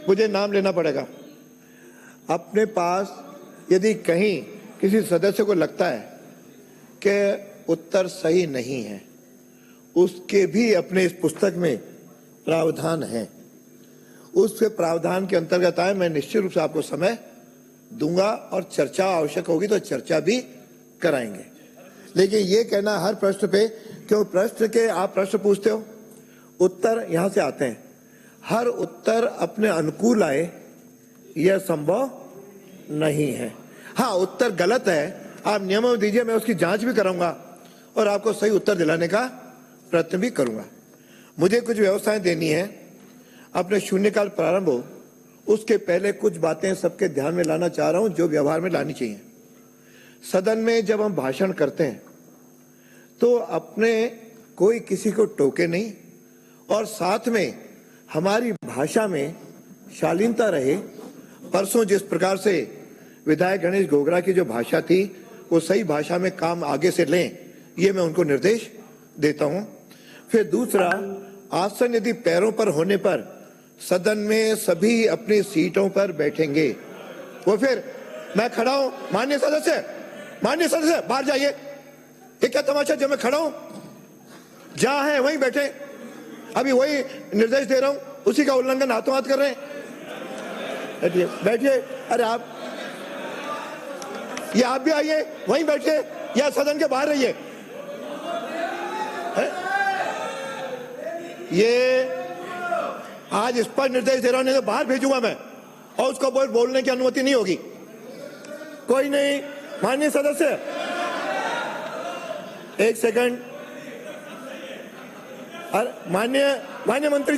मुझे नाम लेना पड़ेगा। अपने पास यदि कहीं किसी सदस्य को लगता है कि उत्तर सही नहीं है, उसके भी अपने इस पुस्तक में प्रावधान है। उस प्रावधान के अंतर्गत आए मैं निश्चित रूप से आपको समय दूंगा और चर्चा आवश्यक होगी तो चर्चा भी कराएंगे। लेकिन ये कहना हर प्रश्न पे, क्यों प्रश्न के आप प्रश्न पूछते हो, उत्तर यहां से आते हैं, हर उत्तर अपने अनुकूल आए यह संभव नहीं है। हाँ, उत्तर गलत है, आप नियमों में दीजिए, मैं उसकी जांच भी कराऊंगा और आपको सही उत्तर दिलाने का प्रयत्न भी करूंगा। मुझे कुछ व्यवस्थाएं देनी है। अपने शून्यकाल प्रारंभ हो उसके पहले कुछ बातें सबके ध्यान में लाना चाह रहा हूं जो व्यवहार में लानी चाहिए। सदन में जब हम भाषण करते हैं तो अपने कोई किसी को टोके नहीं और साथ में हमारी भाषा में शालीनता रहे। परसों जिस प्रकार से विधायक गणेश गोगरा की जो भाषा थी वो सही भाषा में काम आगे से लें, ये मैं उनको निर्देश देता हूं। फिर दूसरा, आसन यदि पैरों पर होने पर सदन में सभी अपनी सीटों पर बैठेंगे। वो फिर मैं खड़ा हूं, माननीय सदस्य बाहर जाइए, ये क्या तमाशा, जब मैं खड़ा हूं जहां है वहीं बैठे। अभी वही निर्देश दे रहा हूं, उसी का उल्लंघन हाथों हाथ कर रहे हैं। बैठिए। अरे आप भी आइए, वहीं बैठिए या सदन के बाहर रहिए। ये आज स्पष्ट निर्देश दे रहा हूं, नहीं तो बाहर भेजूंगा मैं और उसको बोलने की अनुमति नहीं होगी। कोई नहीं, माननीय सदस्य एक सेकंड। माननीय मंत्री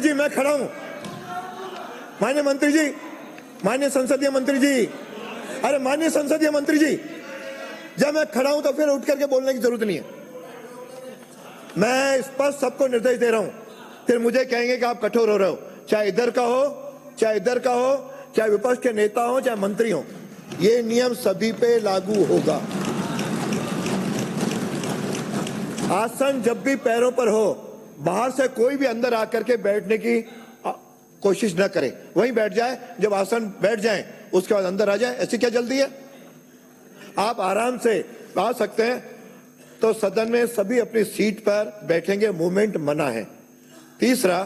जी मैं खड़ा हूं। माननीय मंत्री जी, माननीय संसदीय मंत्री जी, अरे माननीय संसदीय मंत्री जी, जब मैं खड़ा हूं तो फिर उठ करके बोलने की जरूरत नहीं है। मैं स्पष्ट सबको निर्देश दे रहा हूं, फिर मुझे कहेंगे कि आप कठोर हो रहे हो, चाहे इधर का हो चाहे विपक्ष के नेता हो चाहे मंत्री हो, ये नियम सभी पे लागू होगा। आसन जब भी पैरों पर हो, बाहर से कोई भी अंदर आकर के बैठने की कोशिश न करे, वहीं बैठ जाए। जब आसन बैठ जाए उसके बाद अंदर आ जाए, ऐसी क्या जल्दी है। आप आराम से आ सकते हैं। तो सदन में सभी अपनी सीट पर बैठेंगे, मूवमेंट मना है। तीसरा,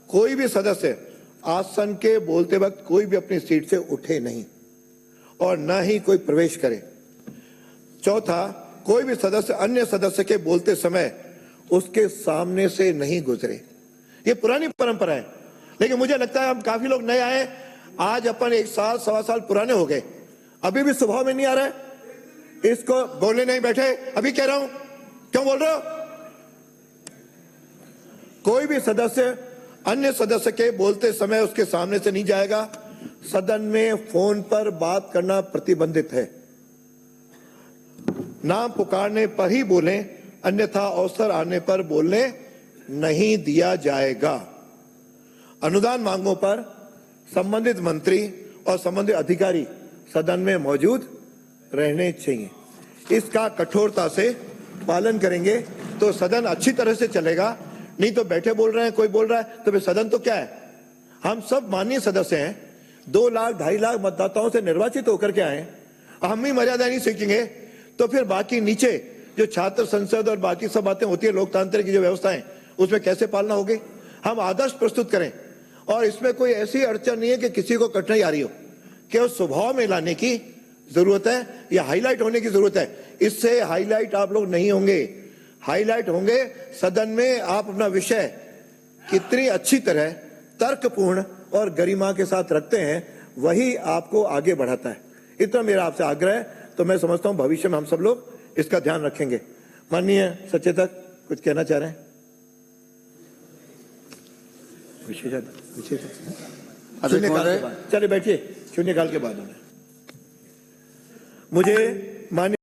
कोई भी सदस्य आसन के बोलते वक्त कोई भी अपनी सीट से उठे नहीं और न ही कोई प्रवेश करे। चौथा, कोई भी सदस्य अन्य सदस्य के बोलते समय उसके सामने से नहीं गुजरे। ये पुरानी परंपरा है, लेकिन मुझे लगता है हम काफी लोग नए आए, आज अपन 1 साल 1.25 साल पुराने हो गए, अभी भी स्वभाव में नहीं आ रहा है। इसको बोलने नहीं बैठे, अभी कह रहा हूं, क्यों बोल रहे हो। कोई भी सदस्य अन्य सदस्य के बोलते समय उसके सामने से नहीं जाएगा। सदन में फोन पर बात करना प्रतिबंधित है। नाम पुकारने पर ही बोलें, अन्यथा अवसर आने पर बोलने नहीं दिया जाएगा। अनुदान मांगों पर संबंधित मंत्री और संबंधित अधिकारी सदन में मौजूद रहने चाहिए। इसका कठोरता से पालन करेंगे तो सदन अच्छी तरह से चलेगा। नहीं तो बैठे बोल रहे हैं, कोई बोल रहा है तो फिर सदन तो क्या है। हम सब माननीय सदस्य हैं, 2 लाख 2.5 लाख मतदाताओं से निर्वाचित होकर के आए। हम ही मर्यादा नहीं सीखेंगे तो फिर बाकी नीचे जो छात्र संसद और बाकी सब बातें होती है, लोकतांत्रिक की जो व्यवस्थाएं, उसमें कैसे पालना होगी। हम आदर्श प्रस्तुत करें और इसमें कोई ऐसी अड़चन नहीं है कि किसी को कठिनाई आ रही हो, केवल स्वभाव में लाने की जरूरत है या हाईलाइट होने की जरूरत है। इससे हाईलाइट आप लोग नहीं होंगे, हाईलाइट होंगे सदन में आप अपना विषय कितनी अच्छी तरह तर्कपूर्ण और गरिमा के साथ रखते हैं, वही आपको आगे बढ़ाता है। इतना मेरा आपसे आग्रह है। तो मैं समझता हूं भविष्य में हम सब लोग इसका ध्यान रखेंगे। माननीय सचेतक कुछ कहना चाह रहे हैं। चलिए बैठिए, शून्यकाल के बाद मुझे माननीय